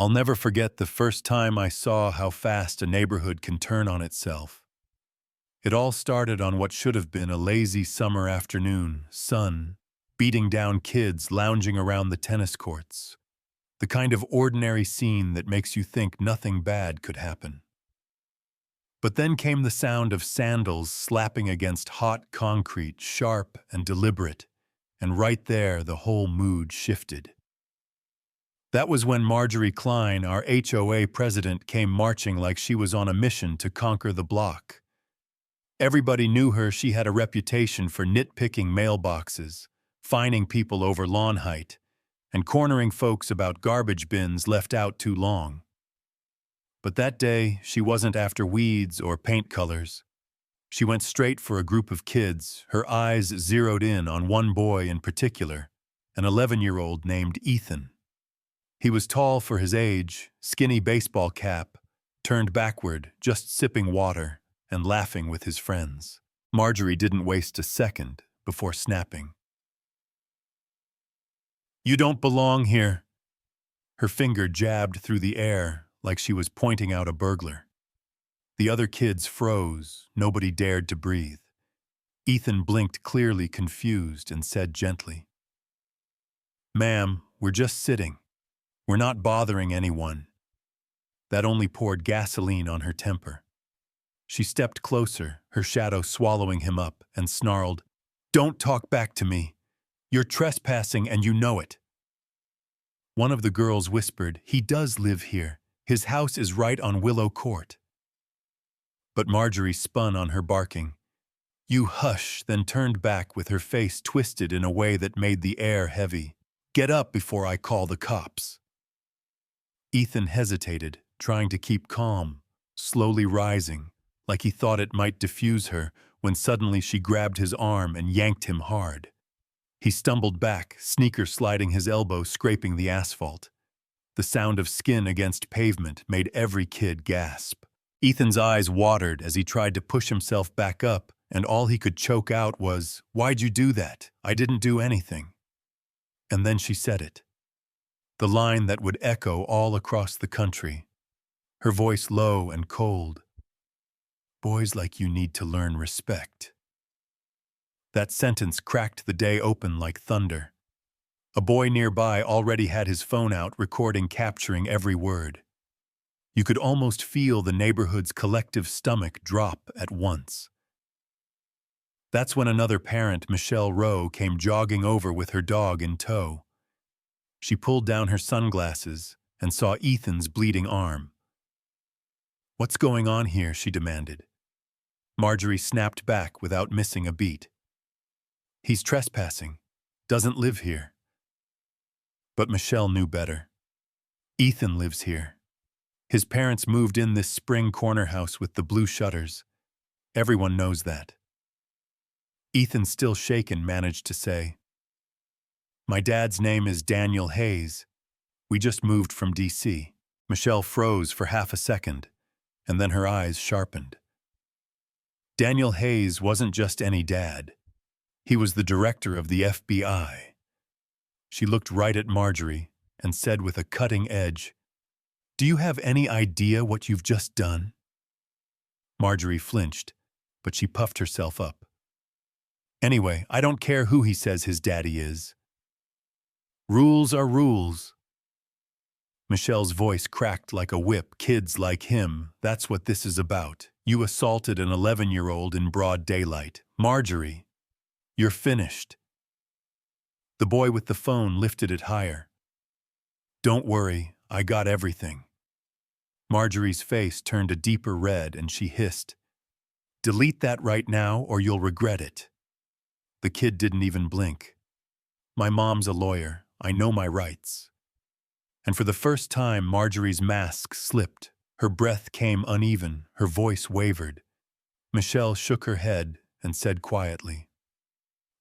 I'll never forget the first time I saw how fast a neighborhood can turn on itself. It all started on what should have been a lazy summer afternoon, sun, beating down kids lounging around the tennis courts. The kind of ordinary scene that makes you think nothing bad could happen. But then came the sound of sandals slapping against hot concrete, sharp and deliberate, and right there the whole mood shifted. That was when Marjorie Klein, our HOA president, came marching like she was on a mission to conquer the block. Everybody knew her. She had a reputation for nitpicking mailboxes, fining people over lawn height, and cornering folks about garbage bins left out too long. But that day, she wasn't after weeds or paint colors. She went straight for a group of kids, her eyes zeroed in on one boy in particular, an 11-year-old named Ethan. He was tall for his age, skinny baseball cap, turned backward, just sipping water and laughing with his friends. Marjorie didn't waste a second before snapping. "You don't belong here." Her finger jabbed through the air like she was pointing out a burglar. The other kids froze, nobody dared to breathe. Ethan blinked clearly confused and said gently, "Ma'am, we're just sitting. We're not bothering anyone." That only poured gasoline on her temper. She stepped closer, her shadow swallowing him up, and snarled, "Don't talk back to me. You're trespassing and you know it." One of the girls whispered, "He does live here. His house is right on Willow Court." But Marjorie spun on her barking. "You hush," then turned back with her face twisted in a way that made the air heavy. "Get up before I call the cops." Ethan hesitated, trying to keep calm, slowly rising, like he thought it might diffuse her, when suddenly she grabbed his arm and yanked him hard. He stumbled back, sneaker sliding, his elbow scraping the asphalt. The sound of skin against pavement made every kid gasp. Ethan's eyes watered as he tried to push himself back up, and all he could choke out was, "Why'd you do that? I didn't do anything." And then she said it. The line that would echo all across the country. Her voice low and cold. "Boys like you need to learn respect." That sentence cracked the day open like thunder. A boy nearby already had his phone out, recording, capturing every word. You could almost feel the neighborhood's collective stomach drop at once. That's when another parent, Michelle Rowe, came jogging over with her dog in tow. She pulled down her sunglasses and saw Ethan's bleeding arm. "What's going on here?" she demanded. Marjorie snapped back without missing a beat. "He's trespassing. Doesn't live here." But Michelle knew better. Ethan lives here. His parents moved in this spring corner house with the blue shutters. Everyone knows that. Ethan, still shaken, managed to say, "My dad's name is Daniel Hayes. We just moved from D.C." Michelle froze for half a second, and then her eyes sharpened. Daniel Hayes wasn't just any dad. He was the director of the FBI. She looked right at Marjorie and said with a cutting edge, "Do you have any idea what you've just done?" Marjorie flinched, but she puffed herself up. "Anyway, I don't care who he says his daddy is. Rules are rules." Michelle's voice cracked like a whip. "Kids like him, that's what this is about. You assaulted an 11-year-old in broad daylight. Marjorie, you're finished." The boy with the phone lifted it higher. "Don't worry, I got everything." Marjorie's face turned a deeper red and she hissed, "Delete that right now or you'll regret it." The kid didn't even blink. "My mom's a lawyer. I know my rights." And for the first time, Marjorie's mask slipped. Her breath came uneven, her voice wavered. Michelle shook her head and said quietly,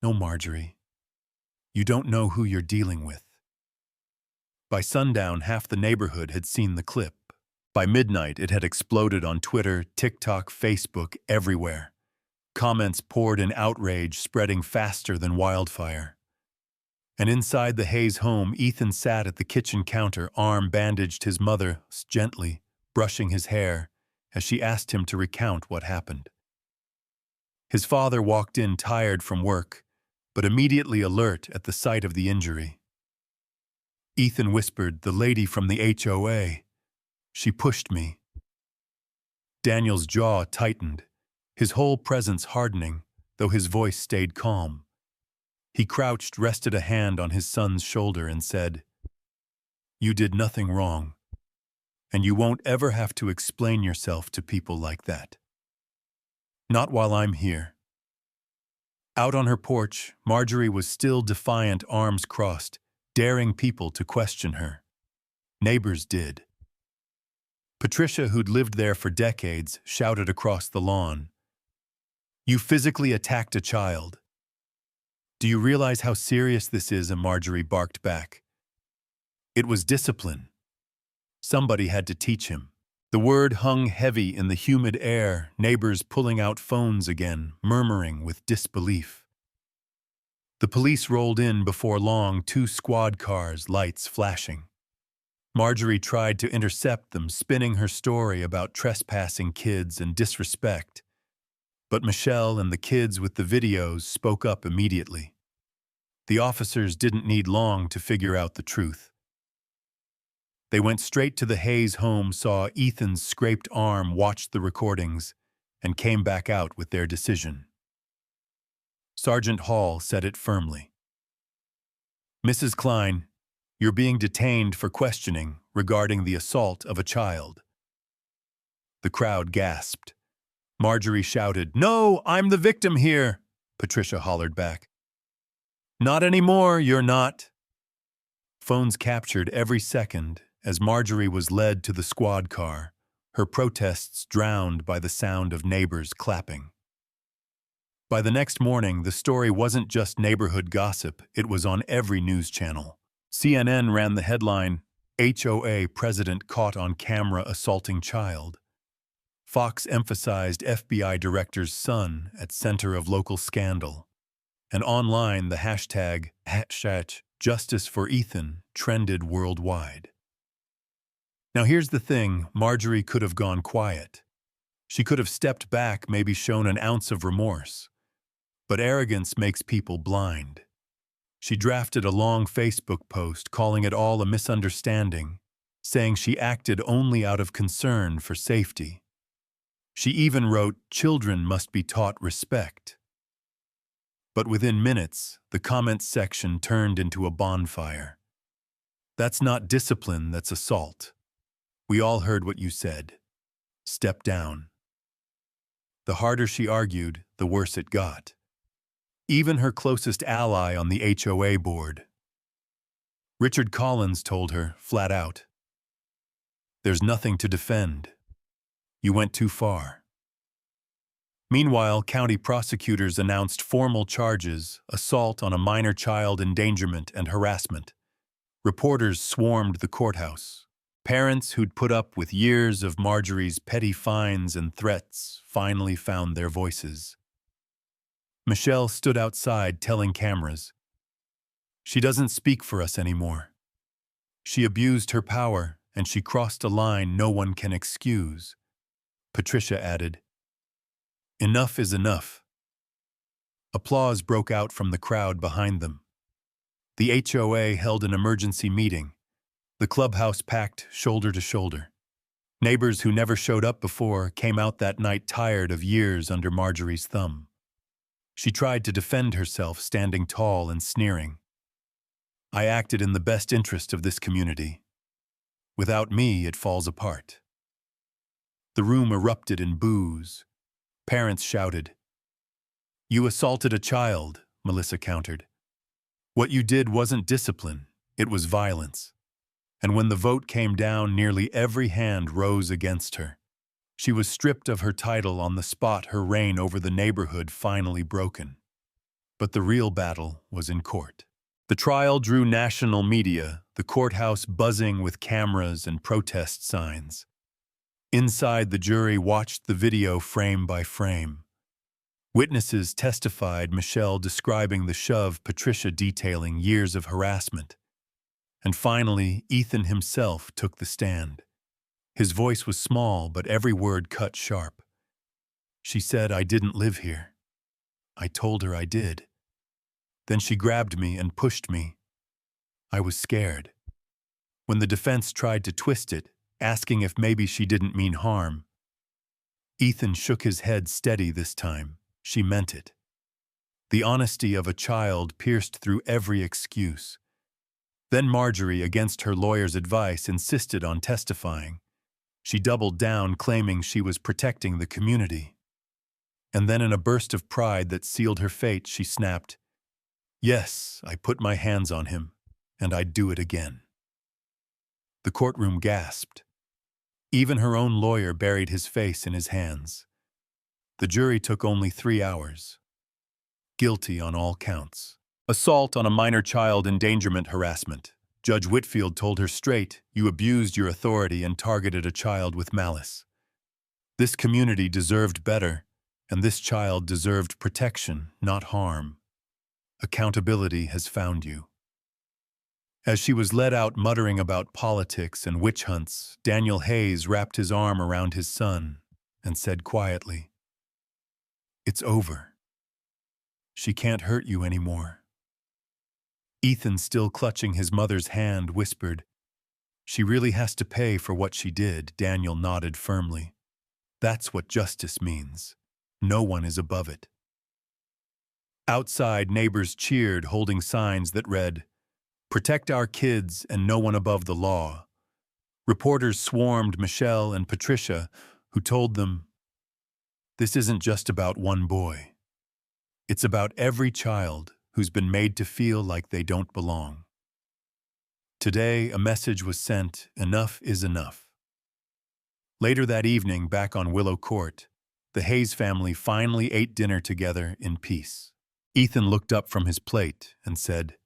"No, Marjorie, you don't know who you're dealing with." By sundown, half the neighborhood had seen the clip. By midnight, it had exploded on Twitter, TikTok, Facebook, everywhere. Comments poured in outrage, spreading faster than wildfire. And inside the Hayes home, Ethan sat at the kitchen counter, arm bandaged, his mother gently brushing his hair as she asked him to recount what happened. His father walked in tired from work, but immediately alert at the sight of the injury. Ethan whispered, "The lady from the HOA. She pushed me." Daniel's jaw tightened, his whole presence hardening, though his voice stayed calm. He crouched, rested a hand on his son's shoulder, and said, "You did nothing wrong, and you won't ever have to explain yourself to people like that. Not while I'm here." Out on her porch, Marjorie was still defiant, arms crossed, daring people to question her. Neighbors did. Patricia, who'd lived there for decades, shouted across the lawn, "You physically attacked a child. Do you realize how serious this is?" And Marjorie barked back. It was discipline. Somebody had to teach him. The word hung heavy in the humid air, neighbors pulling out phones again, murmuring with disbelief. The police rolled in before long, 2 squad cars, lights flashing. Marjorie tried to intercept them, spinning her story about trespassing kids and disrespect. But Michelle and the kids with the videos spoke up immediately. The officers didn't need long to figure out the truth. They went straight to the Hayes home, saw Ethan's scraped arm, watched the recordings, and came back out with their decision. Sergeant Hall said it firmly. "Mrs. Klein, you're being detained for questioning regarding the assault of a child." The crowd gasped. Marjorie shouted, "No, I'm the victim here," Patricia hollered back. "Not anymore, you're not." Phones captured every second as Marjorie was led to the squad car, her protests drowned by the sound of neighbors clapping. By the next morning, the story wasn't just neighborhood gossip, it was on every news channel. CNN ran the headline, "HOA President Caught on Camera Assaulting Child." Fox emphasized FBI Director's son at center of local scandal. And online, the hashtag #Justice for Ethan trended worldwide. Now here's the thing, Marjorie could have gone quiet. She could have stepped back, maybe shown an ounce of remorse. But arrogance makes people blind. She drafted a long Facebook post calling it all a misunderstanding, saying she acted only out of concern for safety. She even wrote, "Children must be taught respect." But within minutes, the comments section turned into a bonfire. "That's not discipline, that's assault. We all heard what you said. Step down." The harder she argued, the worse it got. Even her closest ally on the HOA board, Richard Collins, told her, flat out, "There's nothing to defend. You went too far." Meanwhile, county prosecutors announced formal charges: assault on a minor child, endangerment, and harassment. Reporters swarmed the courthouse. Parents who'd put up with years of Marjorie's petty fines and threats finally found their voices. Michelle stood outside telling cameras, "She doesn't speak for us anymore. She abused her power, and she crossed a line no one can excuse." Patricia added, "Enough is enough." Applause broke out from the crowd behind them. The HOA held an emergency meeting, the clubhouse packed shoulder to shoulder. Neighbors who never showed up before came out that night tired of years under Marjorie's thumb. She tried to defend herself, standing tall and sneering. "I acted in the best interest of this community. Without me, it falls apart." The room erupted in boos. Parents shouted. "You assaulted a child," Melissa countered. "What you did wasn't discipline, it was violence." And when the vote came down, nearly every hand rose against her. She was stripped of her title on the spot, her reign over the neighborhood finally broken. But the real battle was in court. The trial drew national media, the courthouse buzzing with cameras and protest signs. Inside, the jury watched the video frame by frame. Witnesses testified, Michelle describing the shove, Patricia detailing years of harassment. And finally, Ethan himself took the stand. His voice was small, but every word cut sharp. She said, "I didn't live here. I told her I did. Then she grabbed me and pushed me. I was scared." When the defense tried to twist it, asking if maybe she didn't mean harm, Ethan shook his head steady this time. She meant it. The honesty of a child pierced through every excuse. Then Marjorie, against her lawyer's advice, insisted on testifying. She doubled down, claiming she was protecting the community. And then in a burst of pride that sealed her fate, she snapped, "Yes, I put my hands on him, and I'd do it again." The courtroom gasped. Even her own lawyer buried his face in his hands. The jury took only 3 hours. Guilty on all counts. Assault on a minor child, endangerment, harassment. Judge Whitfield told her straight, "You abused your authority and targeted a child with malice. This community deserved better, and this child deserved protection, not harm. Accountability has found you." As she was led out muttering about politics and witch hunts, Daniel Hayes wrapped his arm around his son and said quietly, "It's over. She can't hurt you anymore." Ethan, still clutching his mother's hand, whispered, "She really has to pay for what she did." Daniel nodded firmly. "That's what justice means. No one is above it." Outside, neighbors cheered, holding signs that read, "Protect our kids and no one above the law." Reporters swarmed Michelle and Patricia, who told them, "This isn't just about one boy. It's about every child who's been made to feel like they don't belong." Today, a message was sent: enough is enough. Later that evening, back on Willow Court, the Hayes family finally ate dinner together in peace. Ethan looked up from his plate and said,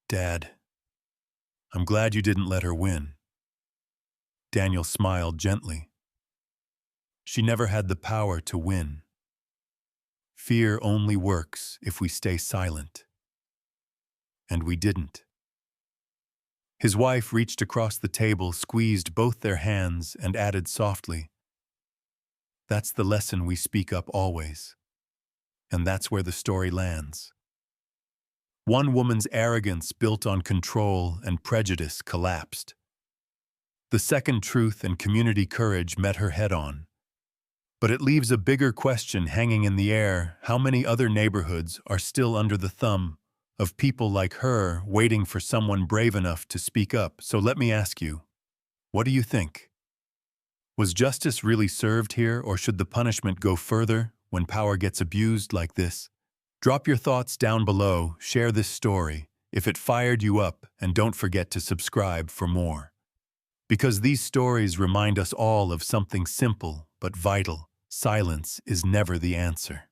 "Dad, I'm glad you didn't let her win." Daniel smiled gently. "She never had the power to win. Fear only works if we stay silent." And we didn't. His wife reached across the table, squeezed both their hands, and added softly, "That's the lesson we speak up always. And that's where the story lands." One woman's arrogance, built on control and prejudice, collapsed. The second truth and community courage met her head-on. But it leaves a bigger question hanging in the air: how many other neighborhoods are still under the thumb of people like her, waiting for someone brave enough to speak up? So let me ask you, what do you think? Was justice really served here, or should the punishment go further when power gets abused like this? Drop your thoughts down below, share this story if it fired you up, and don't forget to subscribe for more. Because these stories remind us all of something simple but vital: silence is never the answer.